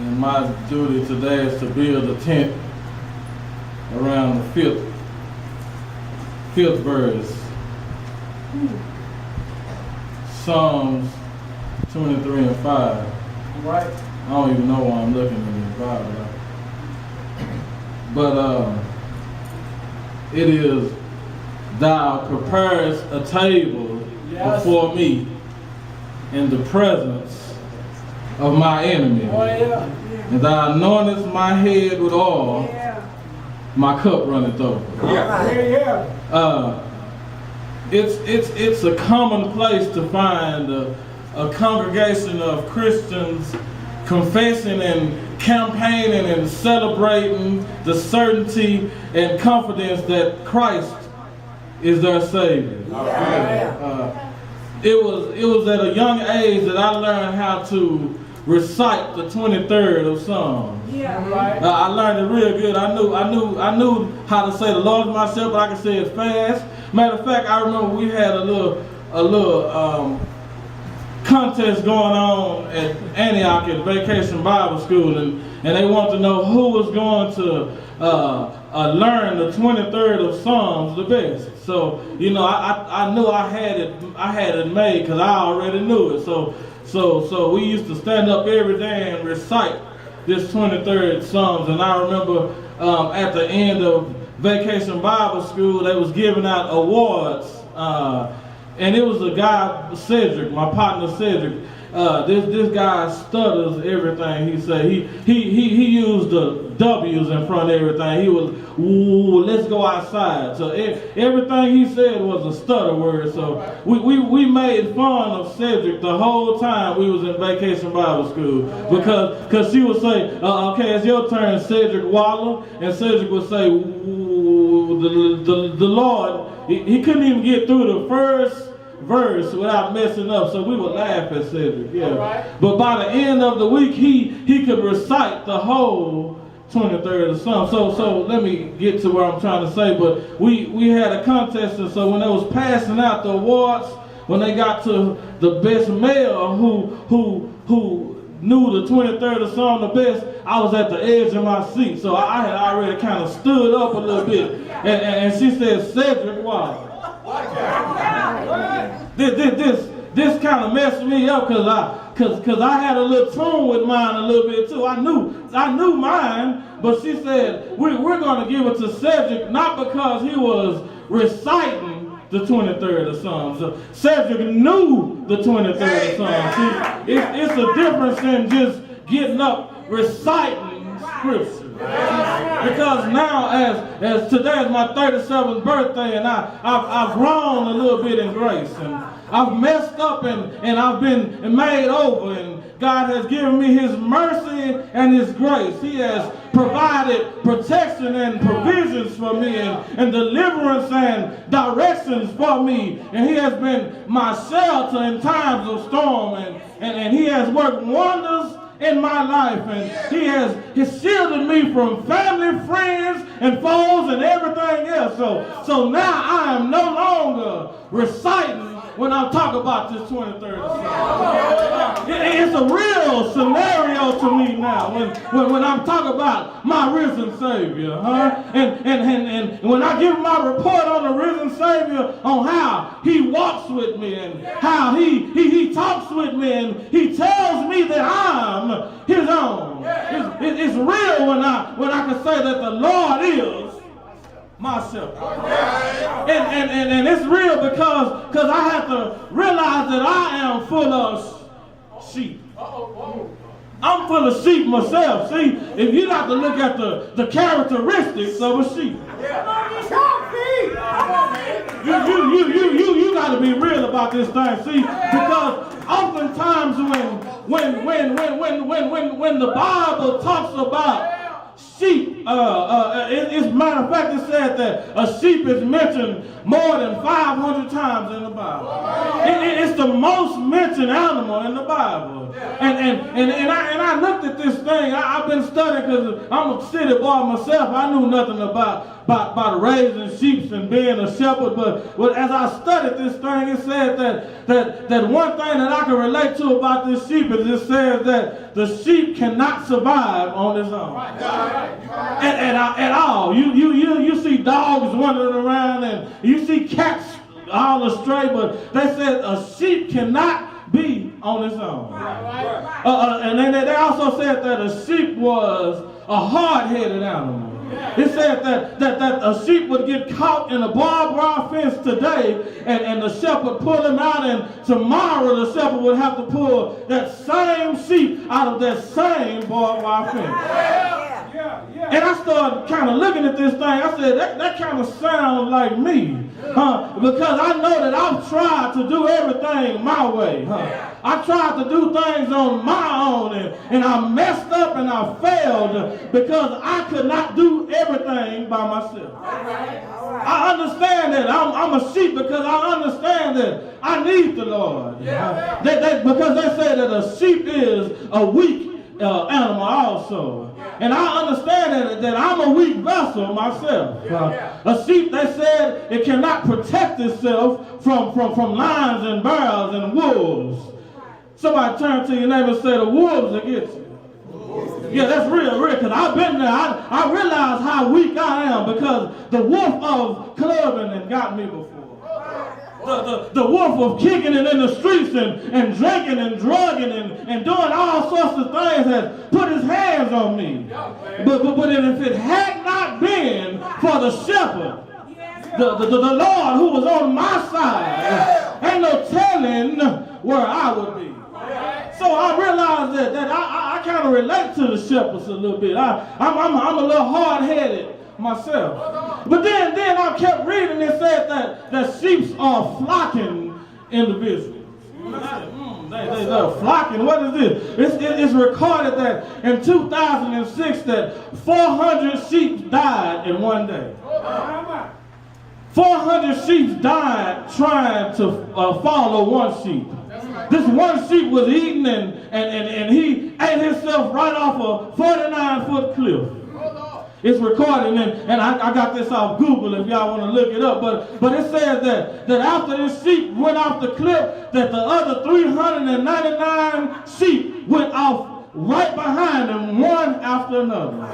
And my duty today is to build a tent around the fifth verse. Psalms 23 and 5. Right. I don't even know why I'm looking in the Bible. But it is, thou preparest a table before me in the presence of my enemy. Oh, yeah. And thou anointest my head with oil, my cup runneth over. It's a common place to find a congregation of Christians confessing and campaigning and celebrating the certainty and confidence that Christ is their Savior. It was at a young age that I learned how to recite the 23rd of Psalms. I learned it real good. I knew how to say the Lord is my shepherd. I could say it fast. Matter of fact, I remember we had a little contest going on at Antioch at Vacation Bible School, and they wanted to know who was going to learn the 23rd of Psalms the best. So, you know, I knew I had it made because I already knew it. So we used to stand up every day and recite this 23rd Psalms. And I remember at the end of Vacation Bible School, they was giving out awards. And it was a guy, Cedric, my partner Cedric. This guy stutters everything he said. He used the W's in front of everything. He was, ooh, let's go outside. So everything he said was a stutter word. So we made fun of Cedric the whole time we was in Vacation Bible School. Because she would say, okay, it's your turn, Cedric Waller. And Cedric would say, ooh, the Lord, he couldn't even get through the first verse without messing up, so we would laugh at Cedric. But by the end of the week, he could recite the whole 23rd of Psalms. So let me get to where I'm trying to say. But we had a contest, and so when they was passing out the awards, when they got to the best male who knew the 23rd of Psalm the best, I was at the edge of my seat. So I had already kind of stood up a little bit, and she said, Cedric Waller. This kind of messed me up because I had a little tune with mine a little bit too. I knew mine, but she said we're going to give it to Cedric not because he was reciting the 23rd of Psalms. So Cedric knew the 23rd of Psalms. See, it's a difference in just getting up reciting scripture. Because now, as today is my 37th birthday, and I've grown a little bit in grace, and I've messed up, and I've been made over, and God has given me His mercy and His grace. He has provided protection and provisions for me, and deliverance and directions for me, and He has been my shelter in times of storm, and He has worked wonders in my life, and He's shielded me from family, friends, and foes, and everything else. So now I am no longer reciting when I talk about this 23rd of Psalm. It's a real scenario to me now when I'm talking about my risen Savior, and when I give my report on the risen Savior, on how He walks with me and how He talks with me and He tells me that I'm His own. It's real when I can say that the Lord is my shepherd. And it's real because I have to realize that I am full of sheep. I'm full of sheep myself. See, if you have to look at the characteristics of a sheep. You got to be real about this thing. See, because oftentimes when the Bible talks about sheep, as a matter of fact, it said that a sheep is mentioned more than 500 times in the Bible. It's the most mentioned animal in the Bible. And I looked at this thing. I've been studying because I'm a city boy myself. I knew nothing about raising sheep and being a shepherd. But as I studied this thing, it said that one thing that I can relate to about this sheep is it says that the sheep cannot survive on its own. At all. You see dogs wandering around and you see cats all astray, but they said a sheep cannot be on its own. And then they also said that a sheep was a hard-headed animal. It said that a sheep would get caught in a barbed wire fence today, and the shepherd pull him out, and tomorrow the shepherd would have to pull that same sheep out of that same barbed wire fence. And I started kind of looking at this thing. I said, that kind of sounds like me. Because I know that I've tried to do everything my way. I tried to do things on my own, and I messed up and I failed because I could not do everything by myself. I understand that I'm a sheep because I understand that I need the Lord. Because they say that a sheep is a weak animal also. And I understand that I'm a weak vessel myself. A sheep, they said, it cannot protect itself from lions and bears and wolves. Somebody turn to your neighbor and say, the wolves will get you. Yeah, that's real, because I've been there. I realize how weak I am because the wolf of clubbing has got me before. The wolf of kicking it in the streets and drinking and drugging and doing all sorts of things has put his hands on me. But if it had not been for the shepherd, the Lord who was on my side, ain't no telling where I would be. So I realized that I kind of relate to the shepherds a little bit. I'm a little hard-headed myself. But then I kept reading, it said that sheep are flocking individuals. They're flocking. What is this? It's recorded that in 2006 that 400 sheep died in one day. 400 sheep died trying to follow one sheep. This one sheep was eating and he ate himself right off a 49-foot cliff. It's recorded, and I got this off Google if y'all want to look it up. But it says that after this sheep went off the cliff, that the other 399 sheep went off right behind them, one after another,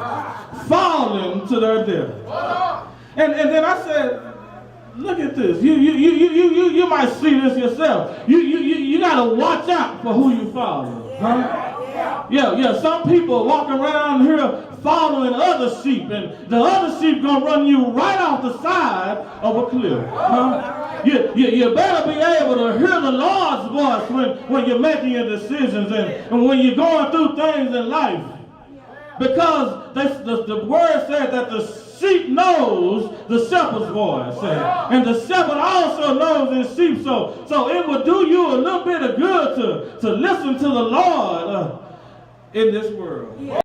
falling to their death. And then I said, look at this. You might see this yourself. You gotta watch out for who you follow. Yeah. Some people walk around here following other sheep, and the other sheep gonna run you right off the side of a cliff. You better be able to hear the Lord's voice when you're making your decisions and when you're going through things in life. Because the word said that the sheep knows the shepherd's voice, and the shepherd also knows his sheep. So it would do you a little bit of good to listen to the Lord in this world.